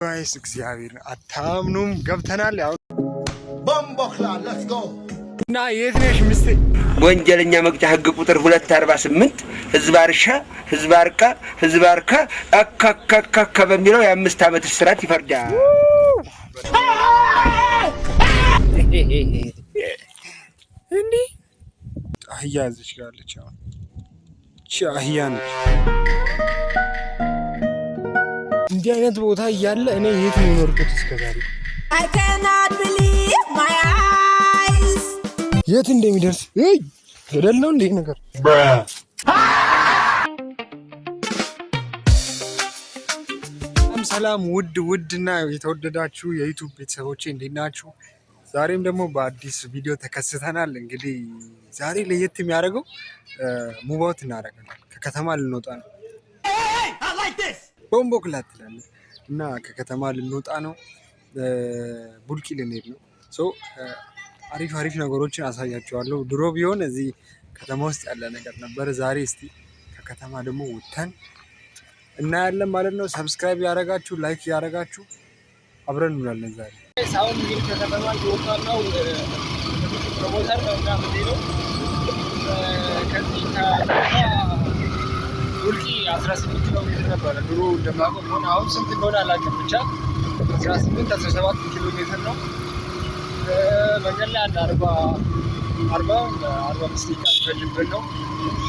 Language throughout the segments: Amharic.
ጋይስ እግዚአብሔር አታምኑም ገብተናል ያው ቦምቦክላ ሌትስ ጎ እና የት ነሽ ምስቴ ወንጀለኛ መቅጫ ህግ ቁጥር 248 ህዝባርካ አካካካ በሚለው የ5 ዓመት እስራት ይፈርዳል። እንዴ አህያ እዚህ ጋር አለች። አሁን አህያ ነች። እንዲህ አይነት ቦታ እያለ እኔ የት ነው የኖርኩት እስከዛሬ? I cannot believe my eyes የት እንደሚደርስ ገደል ነው እንዴ ነገር ሰላም ውድና የተወደዳችሁ የዩቲዩብ ቤተሰቦቼ እንዴት ናችሁ? ዛሬም ደግሞ በአዲስ ቪዲዮ ተከስተናል። እንግዲህ ዛሬ ለየት የሚያደርገው ሙቭ አውት እናደርጋለን። ከከተማ ልንወጣ ነው። ቦምቦክላ ትላለህ እና ከከተማ ልንወጣ ነው። ቡልቂ ልንሄድ ነው። አሪፍ ነገሮችን አሳያችኋለሁ። ድሮ ቢሆን እዚህ ከተማ ውስጥ ያለ ነገር ነበር። ዛሬ እስቲ ከከተማ ደግሞ ወጥተን እናያለን ማለት ነው። ሰብስክራይብ ያደረጋችሁ ላይክ ያደረጋችሁ አብረን እንውላለን። ዛሬ ሳውንድ እንግዲህ ከከተማ እየወጣን ነው። ፕሮሞተር ነው እና የምንሄደው ከዚህ ቡልቂ 18 ኪሎ ሜትር ነበረ ድሮ እንደማውቀው ከሆነ አሁን ስንት እንደሆነ አላውቅም። ብቻ 17 ኪሎ ሜትር ነው። መንገድ ላይ አንድ 45 ደቂቃ ይፈጅብን ነው።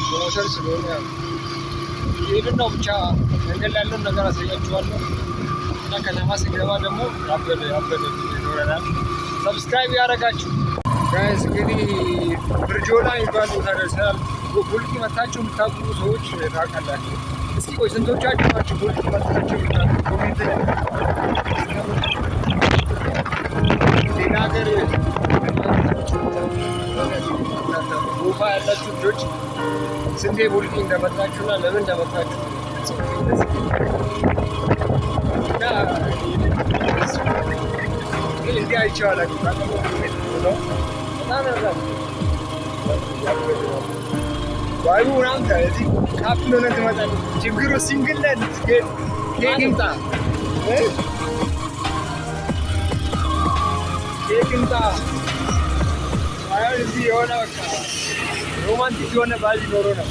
ፕሮሞተር ስለሆነ ይሄንን ነው። ብቻ መንገድ ላይ ያለውን ነገር አሳያችኋለሁ እና ከተማ ስንገባ ደግሞ ያበደ ይኖረናል። ሰብስክራይብ ያደረጋችሁ ጋይስ እንግዲህ ብርጆላ የሚባል ቦታ ደርሰናል። ቡልቂ መታችሁ የምታውቁ ሰዎች ታውቃላችሁ። እስኪ ቆይ ስንቶቻችሁ ናችሁ ቡልቂ መታችሁ የምታውቁ? ኮሜንት ላይ ሌላ ሀገር ቦታ ያላችሁ ልጆች ስንቴ ቡልቂ እንደመጣችሁና ለምን እንደመጣችሁ እና እንዲህ አይቼዋለሁ። በጣም ያምራል ዋዩ ምናምን ከዚህ ካፕል ሆነን ትመጣለህ። ችግሩ ሲንግል ነን። ኬክ ይምጣ እዚህ የሆነ በቃ ሮማንቲክ የሆነ ባል ኖሮ ነው።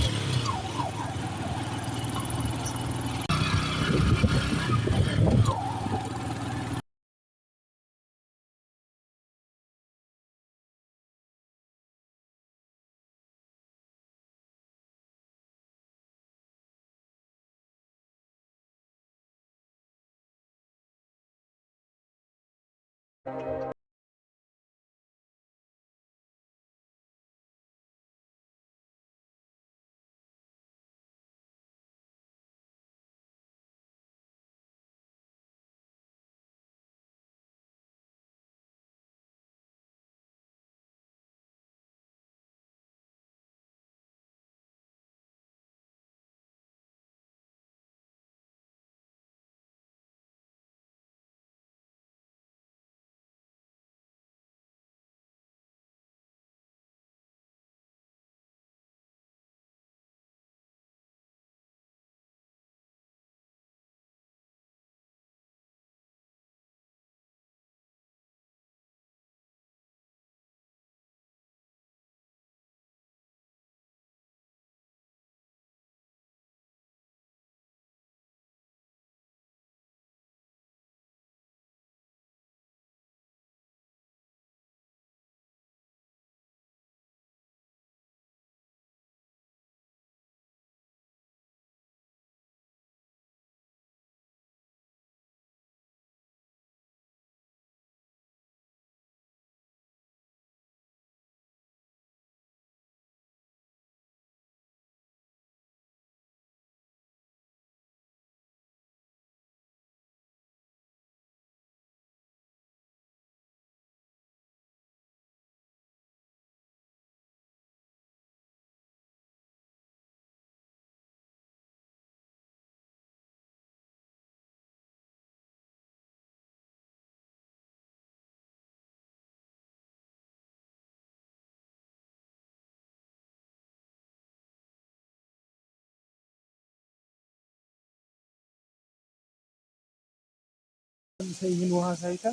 ይህን ውሃ ሳይታ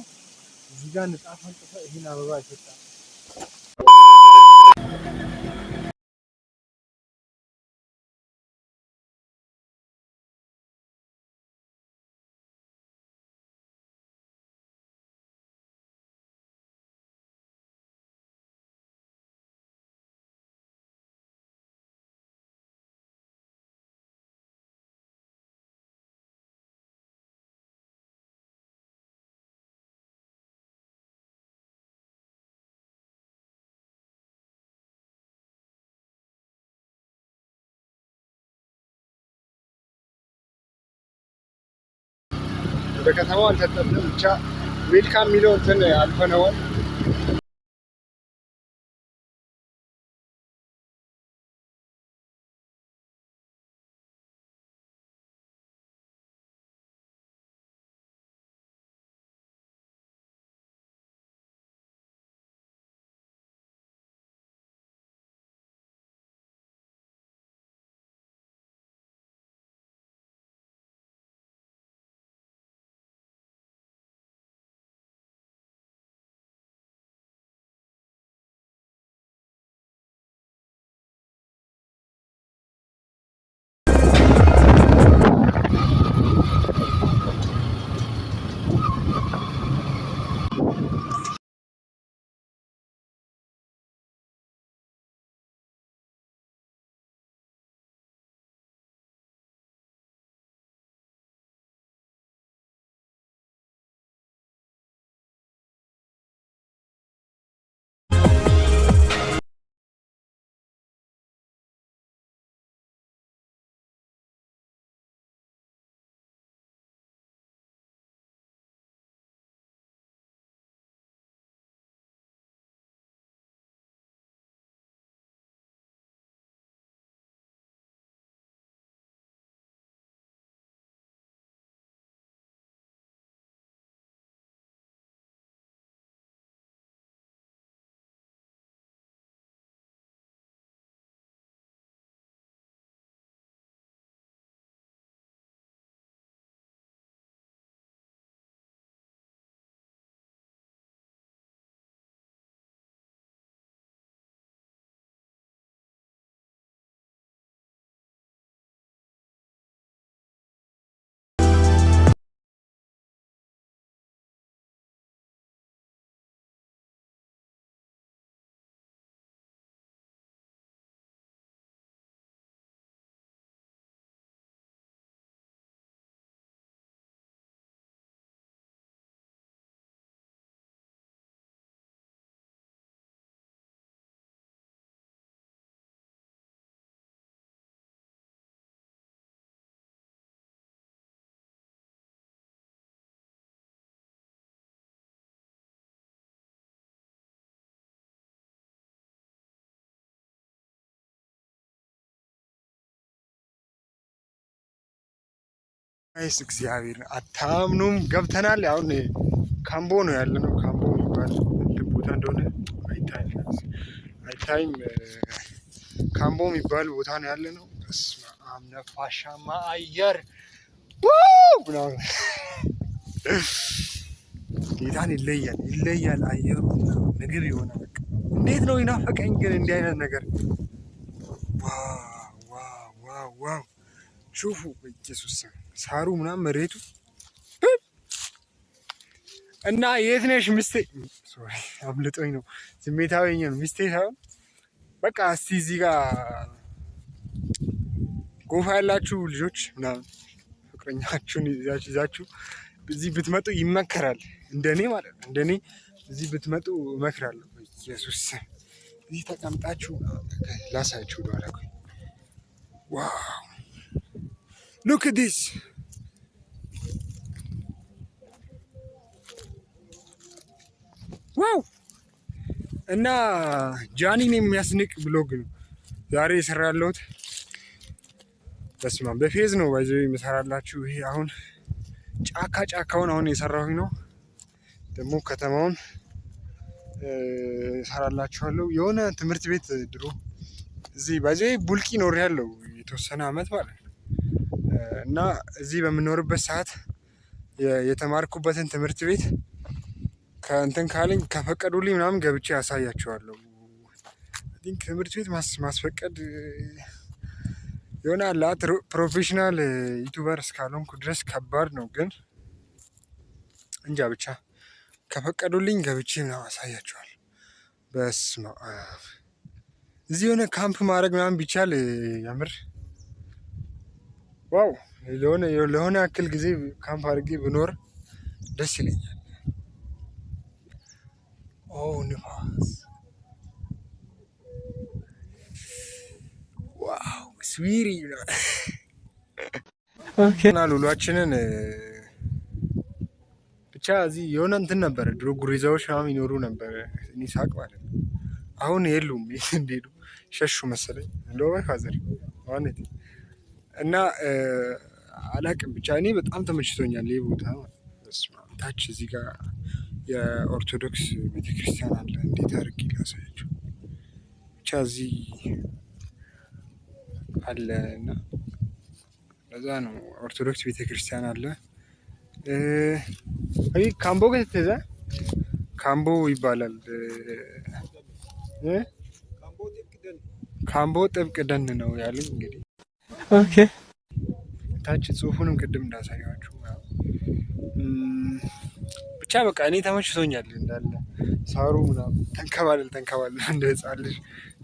እዚህ ጋር ንጣፍ አንጥፋ ይህን አበባ ይሰጣል። በከተማው አልተጠበም ብቻ ዌልካም የሚለው እንትን አልፈነዋል። አይስ እግዚአብሔር አታምኑም። ገብተናል። አሁን ካምቦ ነው ያለነው። ካምቦ የሚባል ቦታ እንደሆነ አይታይም። ካምቦ የሚባል ቦታ ነው ያለነው። በስመ አብ ነፋሻማ አየር ጌታን ይለያል አየሩ። ምግብ የሆነ በቃ እንዴት ነው ይናፈቀኝ ግን እንዲህ አይነት ነገር። ዋው ሹፉ በኢየሱስ ሳሩ ምናምን መሬቱ እና የት ነሽ ሚስቴ? ሶሪ አምልጦኝ ነው፣ ስሜታዊ ነው። ሚስቴ ሳይሆን በቃ እስቲ እዚህ ጋር ጎፋ ያላችሁ ልጆች ምናምን ፍቅረኛችሁን ይዛችሁ እዚህ ብትመጡ ይመከራል። እንደኔ ማለት ነው፣ እንደኔ እዚህ ብትመጡ እመክራለሁ። ኢየሱስ እዚህ ተቀምጣችሁ ላሳችሁ ዶላ ዋው ሉክ ዲስ ዋው። እና ጃኒን የሚያስንቅ ብሎግ ነው ዛሬ የሰራ ያለሁት። በስመ አብ በፌዝ ነው ባይዘው የምሰራላችሁ። ይሄ አሁን ጫካውን አሁን የሰራሁኝ ነው። ደግሞ ከተማውን እሰራላችኋለሁ። የሆነ ትምህርት ቤት ድሮ እዚህ ባይዘው ቡልቂ ኖሬያለሁ የተወሰነ አመት ማለት ነው። እና እዚህ በምኖርበት ሰዓት የተማርኩበትን ትምህርት ቤት ከእንትን ካለኝ ከፈቀዱልኝ ምናምን ገብቼ ያሳያቸዋለሁ። ትምህርት ቤት ማስፈቀድ ይሆናል። ፕሮፌሽናል ዩቱበር እስካልሆንኩ ድረስ ከባድ ነው። ግን እንጃ ብቻ ከፈቀዱልኝ ገብቼ ምናምን አሳያቸዋለሁ። በስመ አብ እዚህ የሆነ ካምፕ ማድረግ ምናምን ቢቻል የምር ዋው! ለሆነ ያክል ጊዜ ካምፕ አድርጌ ብኖር ደስ ይለኛል። ኦ ንፋስ! ዋው ስዊሪ! ውሏችንን ብቻ እዚህ የሆነ እንትን ነበረ። ድሮ ጉሬዛዎች ምናምን ይኖሩ ነበረ እኔ ሳቅ ማለት ነው። አሁን የሉም። የት እንደሄዱ ሸሹ መሰለኝ። እንደው ፋዘር ማለት እና አላቅም ብቻ እኔ በጣም ተመችቶኛል ይሄ ቦታ። ታች እዚህ ጋር የኦርቶዶክስ ቤተክርስቲያን አለ። እንዴት አድርጌ ላሳያቸው? ብቻ እዚህ አለ እና ለዛ ነው ኦርቶዶክስ ቤተክርስቲያን አለ። አይ ካምቦ ከተዘ ካምቦ ይባላል። ካምቦ ጥብቅ ደን ነው ያሉኝ። እንግዲህ ኦኬ ታች ጽሁፉንም ቅድም እንዳሳያችሁ ብቻ በቃ እኔ ተመችቶኛል። እንዳለ ሳሩ ምናምን ተንከባለል እንደ ህፃን ልጅ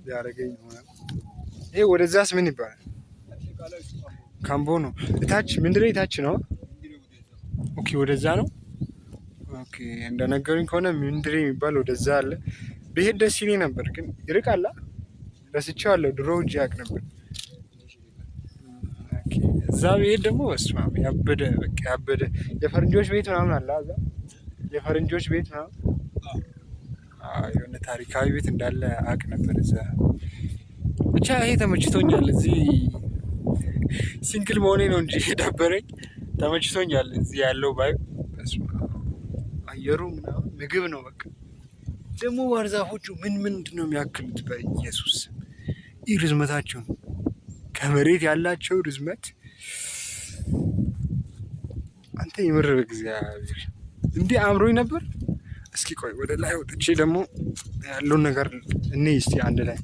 ያደረገኝ ሆናል። ይሄ ወደዛስ ምን ይባላል? ካምቦ ነው። እታች ምንድነው? የታች ነው። ኦኬ ወደዛ ነው። ኦኬ እንደነገሩኝ ከሆነ ምንድነው የሚባል ወደዛ አለ። ብሄድ ደስ ይለኝ ነበር ግን ይርቃላ። ረስቼዋለሁ። ድሮ እጅ ያውቅ ነበር። እዛ ብሄድ ደግሞ በስመ አብ ያበደ በቃ ያበደ የፈረንጆች ቤት ምናምን አለ። እዛ የፈረንጆች ቤት ምናምን የሆነ ታሪካዊ ቤት እንዳለ አውቅ ነበር እዛ። ብቻ ይሄ ተመችቶኛል። እዚህ ሲንግል መሆኔ ነው እንጂ ደበረኝ። ተመችቶኛል እዚህ ያለው ባይ አየሩ ምናምን ምግብ ነው በቃ። ደግሞ ባህር ዛፎቹ ምንድን ነው የሚያክሉት? በኢየሱስ ይህ ርዝመታቸውን ከመሬት ያላቸው ርዝመት አንተ የምር እግዚአብሔር እንዲህ አምሮኝ ነበር። እስኪ ቆይ ወደ ላይ ወጥቼ ደግሞ ያለውን ነገር እኔ እስቲ አንድ ላይ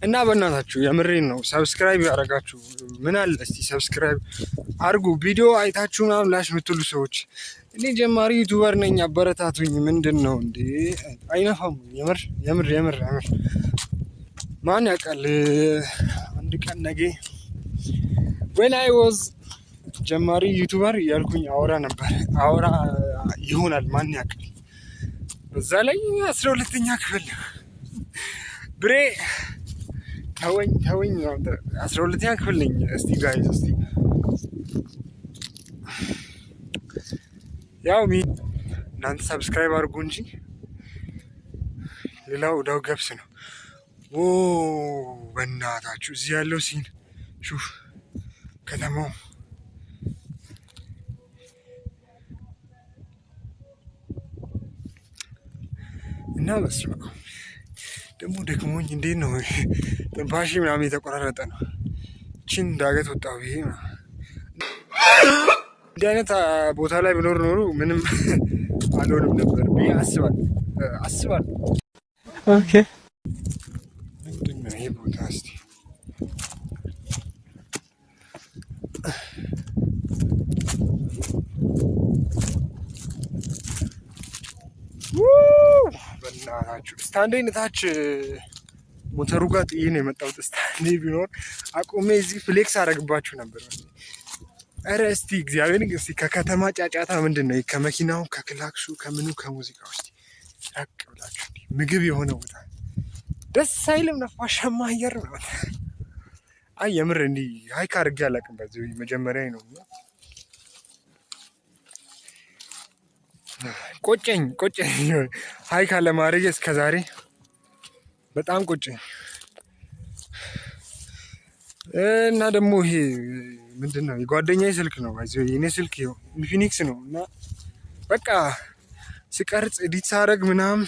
እና በእናታችሁ የምሬን ነው። ሰብስክራይብ ያደረጋችሁ ምን አለ እስቲ ሰብስክራይብ አድርጉ። ቪዲዮ አይታችሁ ምናምን ላሽ የምትሉ ሰዎች እኔ ጀማሪ ዩቱበር ነኝ አበረታቱኝ። ምንድን ነው እንዴ? አይነፋም። የምር ማን ያውቃል አንድ ቀን ነገ when I was ጀማሪ ዩቱበር እያልኩኝ አወራ ይሆናል። ማን ያውቃል? በዛ ላይ 12ኛ ክፍል ብሬ ተወኝ 12ኛ ክፍል ነኝ። እስቲ ጋይዝ እስቲ ያው እናንተ ሰብስክራይብ አድርጉ እንጂ ሌላው ዳው ገብስ ነው። በእናታችሁ እዚህ ያለው ሲን ሹፍ ከተማው እና በስመ አብ ደግሞ ደክሞኝ እንዴት ነው ትንፋሽ ምናምን የተቆራረጠ ነው። ቺን ዳገት ወጣሁ ብዬ እንዲህ አይነት ቦታ ላይ ብኖር ኖሩ ምንም አልሆንም ነበር ብዬ አስባለሁ። ኦኬ ምንድን ነው ይሄ ቦታ? እስቲ በእናታችሁ ስታንዴን ታች ሞተሩ ጋር ጥዬ ነው የመጣሁት። ስታንዴ ቢኖር አቁሜ እዚህ ፍሌክስ አደርግባችሁ ነበር። ኧረ እስቲ እግዚአብሔር እስቲ ከከተማ ጫጫታ ምንድን ነው ከመኪናው ከክላክሱ ከምኑ ከሙዚቃው እስቲ ራቅ ብላችሁ ምግብ የሆነ ቦታ ደስ አይልም? ነፋሻማ አየር ነው። አይ የምር እንዲህ ሀይክ አድርጌ አላውቅም። በዚህ መጀመሪያ ነው። ቆጨኝ ሀይክ አለማድረግ እስከዛሬ በጣም ቆጨኝ። እና ደግሞ ይሄ ምንድን ነው የጓደኛዬ ስልክ ነው። የኔ ስልክ ኢንፊኒክስ ነው እና በቃ ስቀርጽ ኤዲት ሳደርግ ምናምን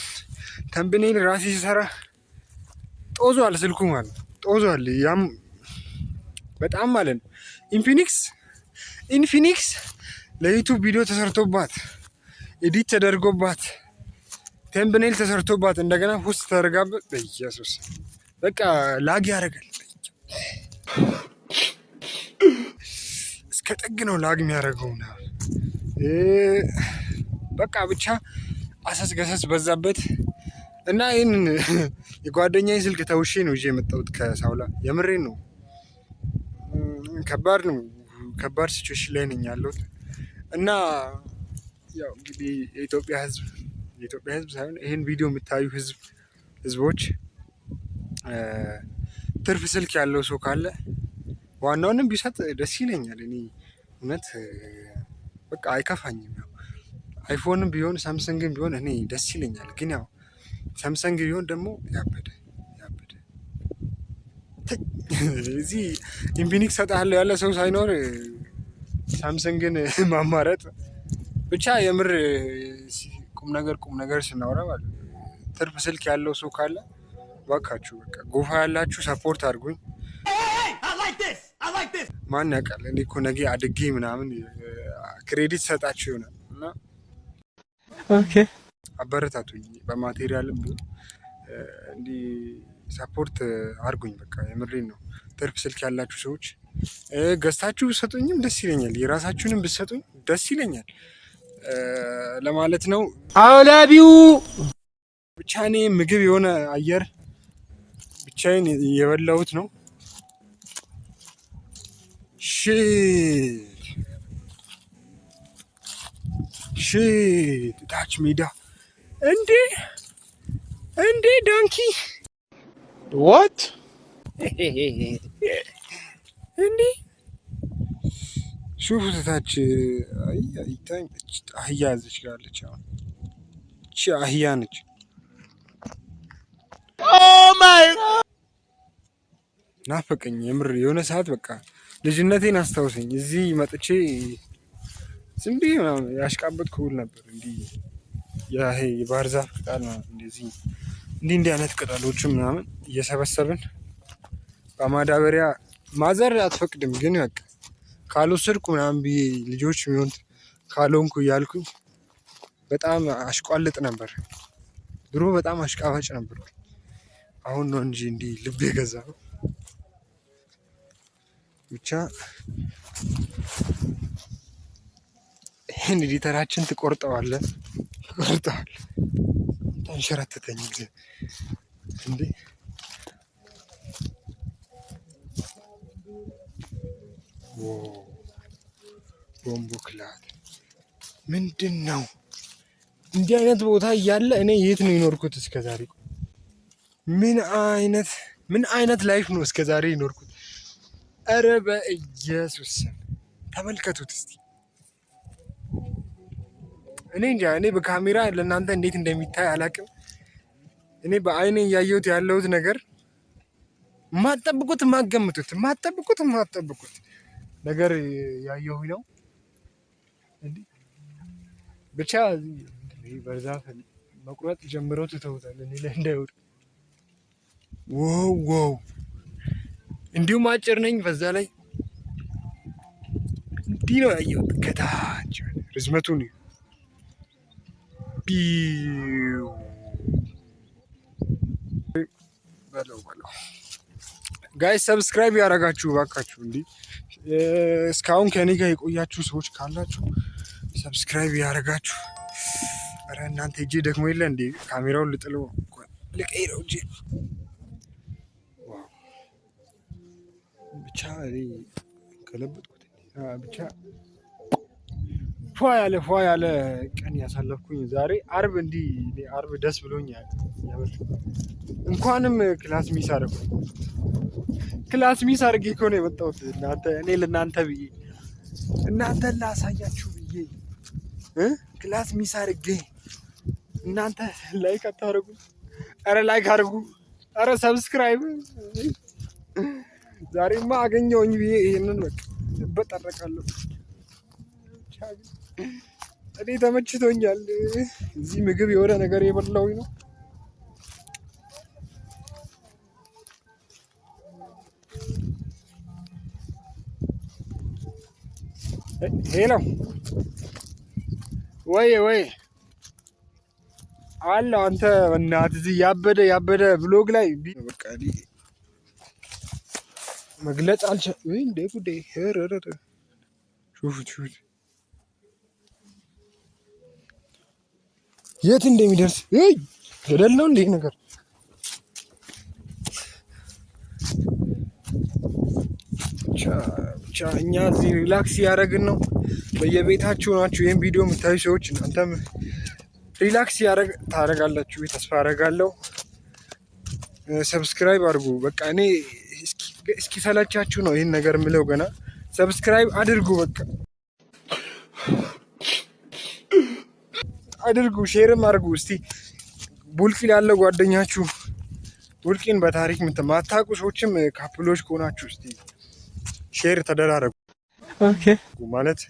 ተምብኔል ራሴ ሲሰራ ጦዟል ስልኩ ማለት ጦዟል። ያም በጣም ማለት ነው ኢንፊኒክስ ለዩቱብ ቪዲዮ ተሰርቶባት ኤዲት ተደርጎባት ቴምብኔል ተሰርቶባት እንደገና ፖስት ተደርጋበት በኢየሱስ በቃ ላግ ያደርጋል። እስከ ጥግ ነው ላግ የሚያደርገው በቃ ብቻ አሰስ ገሰስ በዛበት እና ይህንን የጓደኛዬ ስልክ ተውሼ ነው ይዤ የመጣሁት ከሳውላ። የምሬን ነው። ከባድ ነው። ከባድ ሲቹዌሽን ላይ ነኝ ያለሁት እና ያው እንግዲህ የኢትዮጵያ ሕዝብ ሳይሆን ይህን ቪዲዮ የምታዩ ሕዝቦች ትርፍ ስልክ ያለው ሰው ካለ ዋናውንም ቢሰጥ ደስ ይለኛል። እኔ እውነት በቃ አይከፋኝም። ያው አይፎንም ቢሆን ሳምሰንግም ቢሆን እኔ ደስ ይለኛል። ግን ያው ሳምሰንግ ቢሆን ደግሞ ያበደ እዚህ ኢንፊኒክስ ሰጣለሁ ያለ ሰው ሳይኖር ሳምሰንግን ማማረጥ ብቻ የምር ቁም ነገር ስናወራ ማለት ትርፍ ስልክ ያለው ሰው ካለ እባካችሁ በቃ ጎፋ ያላችሁ ሰፖርት አድርጉኝ። ማን ያውቃል እኔ እኮ ነገ አድጌ ምናምን ክሬዲት ሰጣችሁ ይሆናል እና አበረታቱኝ በማቴሪያልም ቢሆን እንዲህ ሰፖርት አድርጉኝ። በቃ የምሬን ነው። ትርፍ ስልክ ያላችሁ ሰዎች ገዝታችሁ ብትሰጡኝም ደስ ይለኛል። የራሳችሁንም ብትሰጡኝ ደስ ይለኛል ለማለት ነው። አውላቢው ብቻ እኔ ምግብ የሆነ አየር ብቻዬን የበላሁት ነው። ሽት ታች ሜዳ እንዴ ዳንኪ What? እንዴ ሹፉ ታች አይታይ አህያ እዚች ጋር አለች። አሁን እቺ አህያ ነች። ናፈቀኝ የምር የሆነ ሰዓት በቃ ልጅነቴን አስታውሰኝ። እዚህ መጥቼ ዝም ብዬ ምናምን ያሽቃበጥኩ ውል ነበር። እንዲህ ይሄ የባህር ዛፍ ቅጠል እንደዚህ እንዲህ አይነት ቅጠሎችም ምናምን እየሰበሰብን በማዳበሪያ ማዘር አትፈቅድም፣ ግን በቃ ካልወሰድኩ ምናምን ብዬ ልጆች የሚሆን ካልሆንኩ እያልኩኝ በጣም አሽቋልጥ ነበር። ድሮ በጣም አሽቃባጭ ነበር። አሁን ነው እንጂ እንዲህ ልብ የገዛው። ብቻ ይህን ኤዲተራችን ትቆርጠዋለህ። ተንሸራተተኝ እንዴ! ቦምቦ ክላት ምንድን ነው? እንዲህ አይነት ቦታ እያለ እኔ የት ነው የኖርኩት እስከዛሬ? ምን አይነት ላይፍ ነው እስከዛሬ የኖርኩት? ኧረ በኢየሱስ ተመልከቱት እስቲ። እኔ እንጃ። እኔ በካሜራ ለእናንተ እንዴት እንደሚታይ አላውቅም። እኔ በአይኔ እያየሁት ያለሁት ነገር ማጠብቁት ነገር ያየሁ ነው። ብቻ በዛፍ መቁረጥ ጀምረው ትተውታል። እኔ ላይ እንዳይወድ ዋው! እንዲሁም አጭር ነኝ። በዛ ላይ እንዲህ ነው ያየሁት ከታች ርዝመቱን በለው ጋይስ ሰብስክራይብ ያደረጋችሁ እባካችሁ። እንዲህ እስካሁን ከኔ ጋር የቆያችሁ ሰዎች ካላችሁ ሰብስክራይብ ያደረጋችሁ። ኧረ እናንተ እጄ ደግሞ የለ እንዴ ካሜራውን ልጥለው ልቀይረው እጄ። ብቻ ከለበጥኩት ብቻ ፏ ያለ ቀን ያሳለፍኩኝ ዛሬ አርብ። እንዲህ አርብ ደስ ብሎኛል። እንኳንም ክላስ ሚስ አደረኩኝ። ክላስ ሚስ አድርጌ እኮ ነው የመጣሁት። እኔ ለእናንተ ብዬ እናንተን ላሳያችሁ ብዬ ክላስ ሚስ አድርጌ እናንተ ላይክ አታደርጉ? ኧረ ላይክ አድርጉ። ኧረ ሰብስክራይብ። ዛሬማ አገኘሁኝ ብዬ ይሄንን በቃ እበጠረቃለሁ። እኔ ተመችቶኛል። እዚህ ምግብ የሆነ ነገር የበላሁኝ ነው። ሄሎ ወይ አለ አንተ በእናትህ እዚህ ያበደ ብሎግ ላይ በቃ መግለጽ አልቻልኩም። ወይ እንደ ጉዴ ሹፉት የት እንደሚደርስ ገደል ነው እንዴ ነገር። ብቻ እኛ እዚህ ሪላክስ እያደረግን ነው። በየቤታችሁ ናችሁ ይህን ቪዲዮ የምታዩ ሰዎች እናንተም ሪላክስ ታደርጋላችሁ ተስፋ አደርጋለሁ። ሰብስክራይብ አድርጉ። በቃ እኔ እስኪሰለቻችሁ ነው ይህን ነገር የምለው። ገና ሰብስክራይብ አድርጉ፣ በቃ አድርጉ፣ ሼርም አድርጉ። እስቲ ቡልቂል ያለ ጓደኛችሁ ቡልቂን በታሪክ ማታውቁ ሰዎችም ካፕሎች ከሆናችሁ እስቲ ሼር ተደራረጉ። ኦኬ ማለት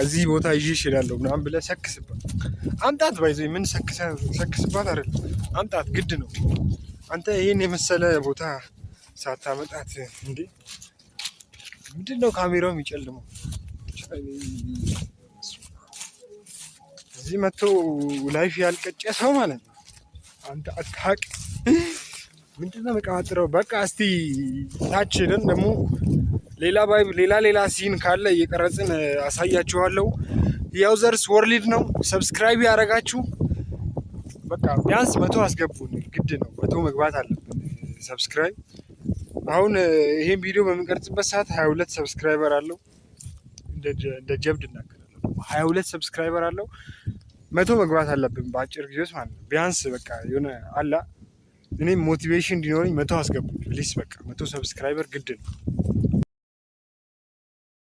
እዚህ ቦታ ይዤ እችላለሁ ምናምን ብለህ ሰክስባት። አምጣት ባይዘ ምን ሰክስባት አይደለም፣ አምጣት ግድ ነው። አንተ ይህን የመሰለ ቦታ ሳታመጣት እንዴ? ምንድን ነው ካሜራው የሚጨልመው? እዚህ መጥቶ ላይፍ ያልቀጨ ሰው ማለት ነው። አንተ አታውቅ ምንድን ነው መቀማጥረው? በቃ እስቲ ታች ሄደን ደግሞ ሌላ ሲን ካለ እየቀረጽን አሳያችኋለሁ። ያውዘርስ ወርልድ ነው። ሰብስክራይብ ያደረጋችሁ በቃ ቢያንስ 100 አስገቡን። ግድ ነው 100 መግባት አለብን ሰብስክራይብ። አሁን ይሄን ቪዲዮ በምንቀርጽበት ሰዓት 22 ሰብስክራይበር አለው። እንደ ጀብድ እናገራለሁ። 22 ሰብስክራይበር አለው። 100 መግባት አለብን በአጭር ጊዜ ውስጥ ማለት ነው። ቢያንስ በቃ የሆነ አላ እኔም ሞቲቬሽን እንዲኖረኝ 100 አስገቡን ፕሊስ። በቃ 100 ሰብስክራይበር ግድ ነው።